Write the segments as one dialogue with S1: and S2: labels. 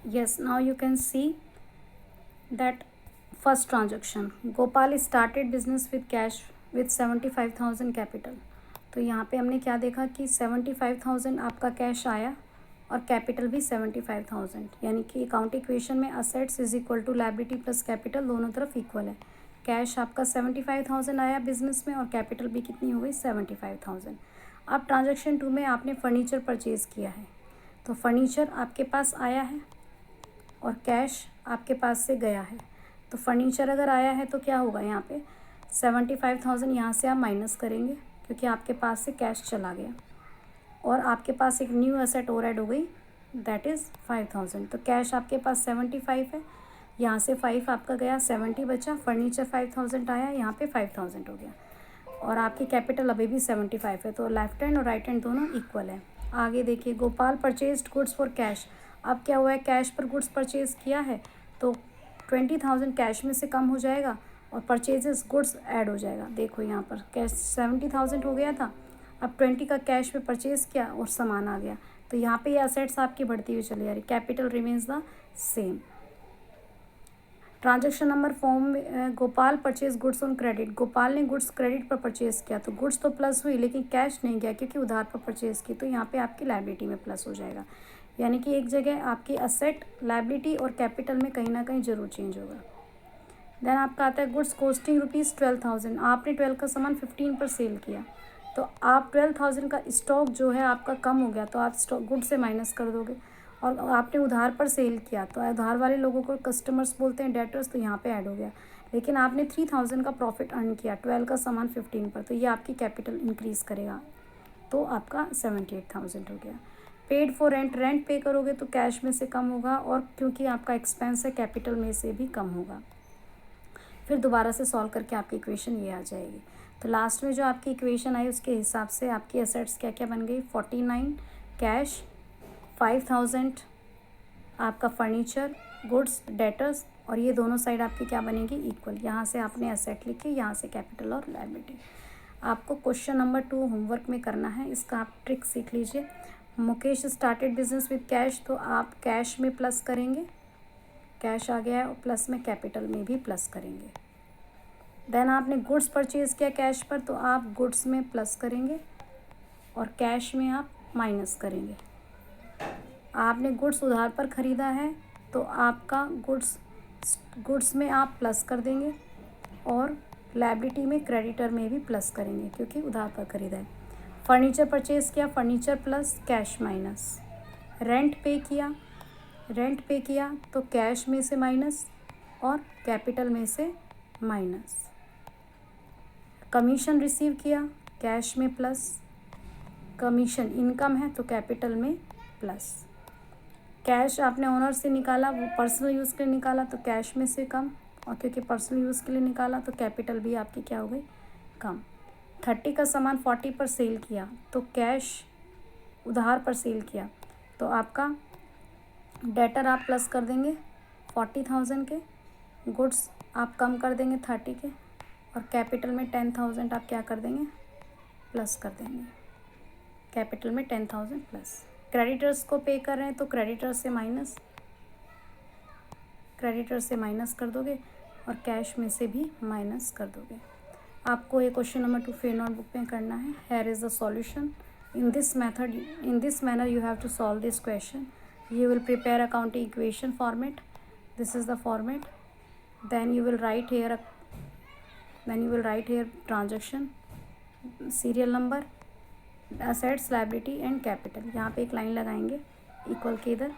S1: Yes, now you can see that first transaction, Gopal started business with cash with 75,000 capital. तो यहाँ पे हमने क्या देखा कि 75,000 आपका कैश आया और कैपिटल भी 75,000, यानी कि अकाउंट इक्वेशन में assets is equal to liability plus capital दोनों तरफ इक्वल है। कैश आपका 75,000 आया बिजनेस में और कैपिटल भी कितनी हो गई 75,000। अब ट्रांजेक्शन 2 में आपने फर्नीचर परचेज़ किया है, तो फर्नीचर आपके पास आया है और कैश आपके पास से गया है। तो फर्नीचर अगर आया है तो क्या होगा, यहाँ पे 75,000 यहाँ से आप माइनस करेंगे क्योंकि आपके पास से कैश चला गया और आपके पास एक न्यू एसेट और ऐड हो गई, दैट इज़ 5,000। तो कैश आपके पास 75 है, यहाँ से 5 आपका गया, 70 बचा। फर्नीचर 5,000 आया, यहाँ पे 5,000 हो गया और आपकी कैपिटल अभी भी 75 है। तो लेफ्ट हैंड और राइट हैंड दोनों इक्वल है। आगे देखिए, Gopal purchased goods for cash. अब क्या हुआ है, कैश पर गुड्स परचेज़ किया है तो 20,000 कैश में से कम हो जाएगा और परचेजेस गुड्स ऐड हो जाएगा। देखो यहाँ पर कैश 70,000 हो गया था, अब 20 का कैश में परचेज़ किया और सामान आ गया, तो यहाँ पे ये असेट्स आपकी बढ़ती हुई चली जा रही, capital remains the same. Transaction number form में Gopal purchase goods on credit. Gopal ने गुड्स क्रेडिट पर परचेज़ किया, तो गुड्स तो प्लस हुई लेकिन कैश नहीं गया क्योंकि उधार पर परचेज़ की, तो यहाँ पे आपकी लायबिलिटी में प्लस हो जाएगा। यानी कि एक जगह आपकी असेट, लायबिलिटी और कैपिटल में कहीं ना कहीं जरूर चेंज होगा। देन आपका आता है गुड्स कॉस्टिंग ₹12,000। आपने 12 का सामान 15 पर सेल किया, तो आप 12,000 का स्टॉक जो है आपका कम हो गया, तो आप स्टॉक गुड से माइनस कर दोगे। और आपने उधार पर सेल किया, तो उधार वाले लोगों को कस्टमर्स बोलते हैं डेटर्स, तो यहाँ पे ऐड हो गया। लेकिन आपने 3,000 का प्रॉफिट अर्न किया 12 का सामान 15 पर, तो ये आपकी कैपिटल इंक्रीज़ करेगा, तो आपका 78,000 हो गया। पेड फॉर रेंट, रेंट पे करोगे तो कैश में से कम होगा और क्योंकि आपका एक्सपेंस है कैपिटल में से भी कम होगा। फिर दोबारा से सॉल्व करके आपकी इक्वेशन ये आ जाएगी। तो लास्ट में जो आपकी इक्वेशन आई उसके हिसाब से आपकी असेट्स क्या क्या बन गई, 49 कैश, 5,000 आपका फर्नीचर, गुड्स, डेटर्स, और ये दोनों साइड आपकी क्या बनेगी, इक्वल। यहाँ से आपने असेट लिखी, यहाँ से कैपिटल और लायबिलिटी। आपको क्वेश्चन नंबर 2 होमवर्क में करना है, इसका आप ट्रिक सीख लीजिए। Mukesh started business with cash, तो आप कैश में प्लस करेंगे, कैश आ गया है और प्लस में कैपिटल में भी प्लस करेंगे। देन आपने गुड्स परचेज़ किया कैश पर, तो आप गुड्स में प्लस करेंगे और कैश में आप माइनस करेंगे। आपने गुड्स उधार पर ख़रीदा है तो आपका गुड्स में आप प्लस कर देंगे और लायबिलिटी में क्रेडिटर में भी प्लस करेंगे क्योंकि उधार पर ख़रीदा है। फर्नीचर परचेज़ किया, furniture plus cash minus. Rent पे किया तो कैश में से माइनस और कैपिटल में से माइनस। कमीशन रिसीव किया, कैश में प्लस, कमीशन इनकम है तो कैपिटल में प्लस। कैश आपने ओनर से निकाला, वो पर्सनल यूज़ के लिए निकाला तो कैश में से कम, और क्योंकि पर्सनल यूज़ के लिए निकाला तो कैपिटल भी आपकी क्या हो गई, कम। 30 का सामान 40 पर सेल किया, तो कैश उधार पर सेल किया तो आपका डेटर आप प्लस कर देंगे 40,000 के, गुड्स आप कम कर देंगे 30 के, और कैपिटल में 10,000 आप क्या कर देंगे, प्लस कर देंगे। कैपिटल में 10,000 प्लस। क्रेडिटर्स को पे कर रहे हैं तो क्रेडिटर से माइनस कर दोगे और कैश में से भी माइनस कर दोगे। आपको ये क्वेश्चन नंबर 2 फिर नोटबुक में करना है। Here is the solution. In this manner you have to solve this question. You will prepare accounting equation format. This is the format. Then you will write here transaction, serial number, assets, liability and capital. यहाँ पे एक line लगाएंगे equal के इधर।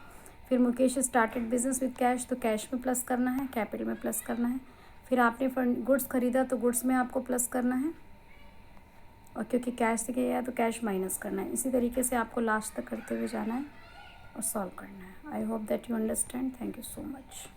S1: फिर Mukesh started business with cash, तो cash में plus करना है, कैपिटल में प्लस करना है। फिर आपने गुड्स खरीदा तो गुड्स में आपको प्लस करना है, और क्योंकि कैश से गया है तो कैश माइनस करना है। इसी तरीके से आपको लास्ट तक करते हुए जाना है और सॉल्व करना है। I hope that you understand. Thank you so much.